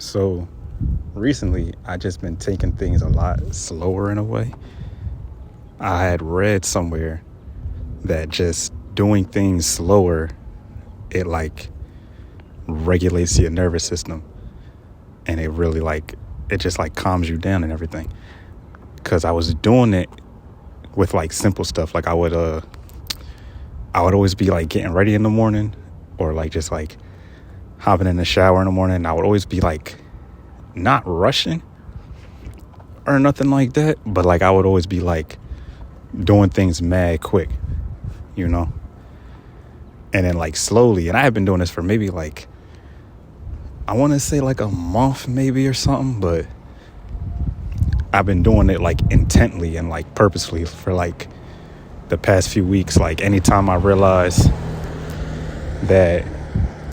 So recently, I just been taking things a lot slower in a way. I had read somewhere that just doing things slower, it like regulates your nervous system, and it really it just like calms you down and everything. Cause I was doing it with like simple stuff. Like I would always be like getting ready in the morning, or like just like hopping in the shower in the morning. And I would always be like not rushing or nothing like that, but like I would always be like doing things mad quick, you know? And then like slowly, and I have been doing this for maybe like, I want to say like a month maybe or something, but I've been doing it like intently and like purposefully for like the past few weeks. Like anytime I realize that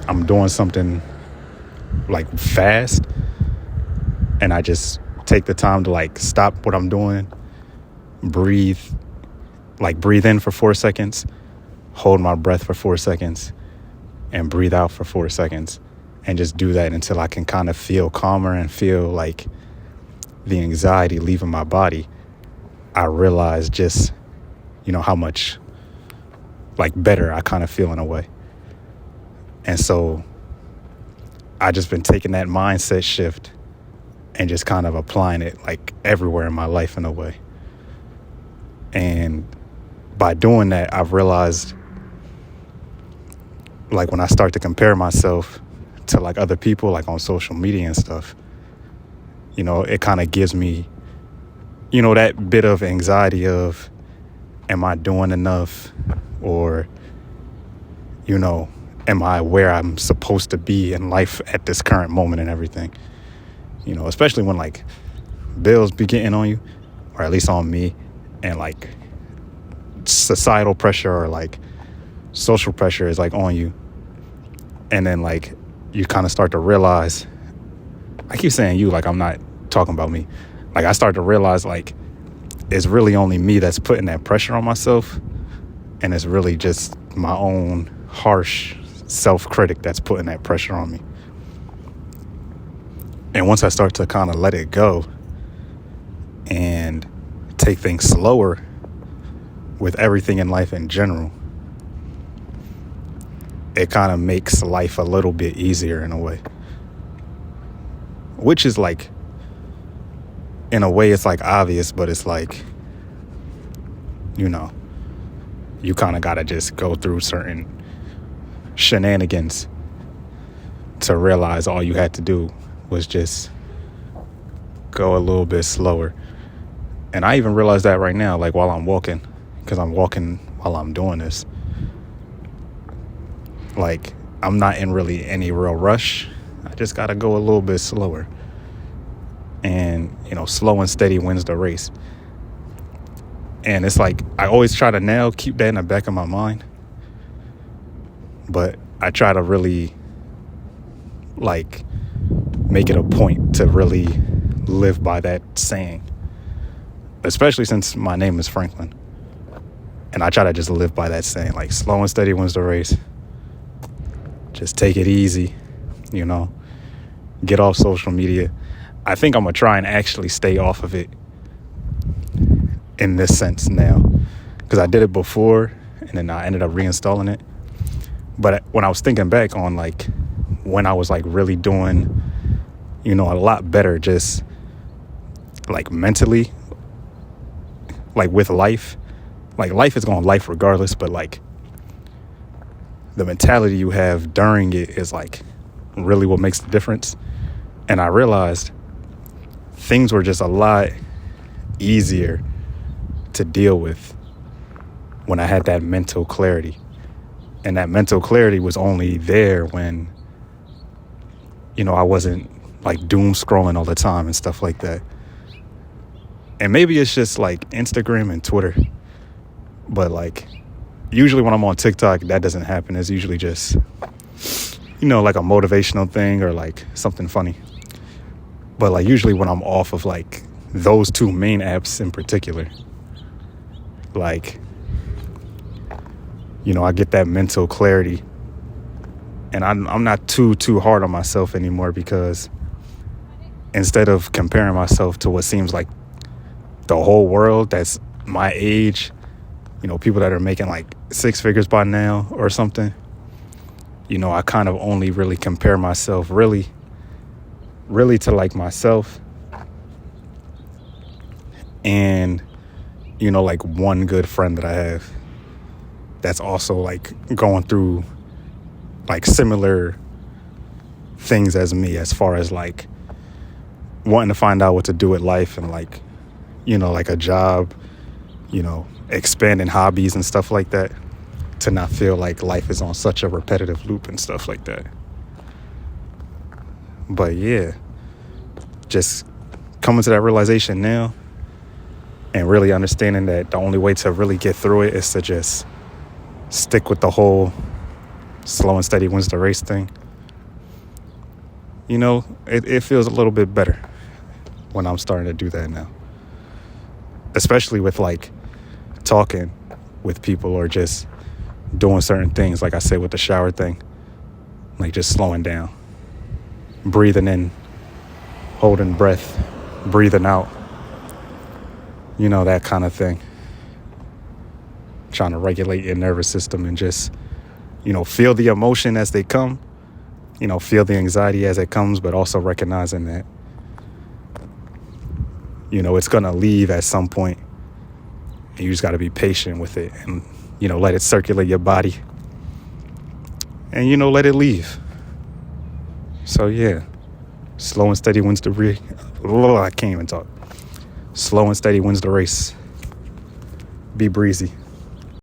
I'm doing something like fast, and I just take the time to like stop what I'm doing, breathe, like breathe in for 4 seconds, hold my breath for 4 seconds, and breathe out for 4 seconds, and just do that until I can kind of feel calmer and feel like the anxiety leaving my body. I realize just, how much like better I kind of feel in a way. And so I just been taking that mindset shift and just kind of applying it like everywhere in my life in a way. And by doing that, I've realized like when I start to compare myself to like other people, like on social media and stuff, it kind of gives me, that bit of anxiety of, am I doing enough? Or, am I where I'm supposed to be in life at this current moment and everything? Especially when like bills be getting on you, or at least on me, and like societal pressure or like social pressure is like on you. And then like you kind of start to realize, I keep saying you, like I'm not talking about me. Like I start to realize like it's really only me that's putting that pressure on myself. And it's really just my own harsh self-critic that's putting that pressure on me. And once I start to kind of let it go and take things slower with everything in life in general, it kind of makes life a little bit easier in a way. Which is like, in a way, it's like obvious, but it's like, you kind of got to just go through certain shenanigans to realize all you had to do was just go a little bit slower. And I even realize that right now, like while I'm walking, because I'm walking while I'm doing this. Like I'm not in really any real rush. I just got to go a little bit slower. And, slow and steady wins the race. And it's like, I always try to now keep that in the back of my mind. But I try to really, like, make it a point to really live by that saying. Especially since my name is Franklin. And I try to just live by that saying, like, slow and steady wins the race. Just take it easy, Get off social media. I think I'm going to try and actually stay off of it in this sense now, because I did it before and then I ended up reinstalling it. But when I was thinking back on like when I was like really doing, a lot better, just like mentally, like with life, like life is going to life regardless, but like the mentality you have during it is like really what makes the difference. And I realized things were just a lot easier to deal with when I had that mental clarity. And that mental clarity was only there when, I wasn't like doom scrolling all the time and stuff like that. And maybe it's just like Instagram and Twitter. But like usually when I'm on TikTok, that doesn't happen. It's usually just, like a motivational thing or like something funny. But like usually when I'm off of like those two main apps in particular, like, I get that mental clarity, and I'm not too hard on myself anymore, because instead of comparing myself to what seems like the whole world that's my age, people that are making like six figures by now or something, I kind of only really compare myself really to like myself and, like one good friend that I have that's also like going through like similar things as me, as far as like wanting to find out what to do with life and like, like a job, expanding hobbies and stuff like that, to not feel like life is on such a repetitive loop and stuff like that. But yeah, just coming to that realization now and really understanding that the only way to really get through it is to just stick with the whole slow and steady wins the race thing. It feels a little bit better when I'm starting to do that now, especially with like talking with people or just doing certain things. Like I said with the shower thing, like just slowing down, breathing in, holding breath, breathing out, that kind of thing. Trying to regulate your nervous system and just, feel the emotion as they come, feel the anxiety as it comes, but also recognizing that, it's going to leave at some point, and you just got to be patient with it and, let it circulate your body and, let it leave. So yeah, slow and steady wins the race. I can't even talk. Slow and steady wins the race. Be breezy.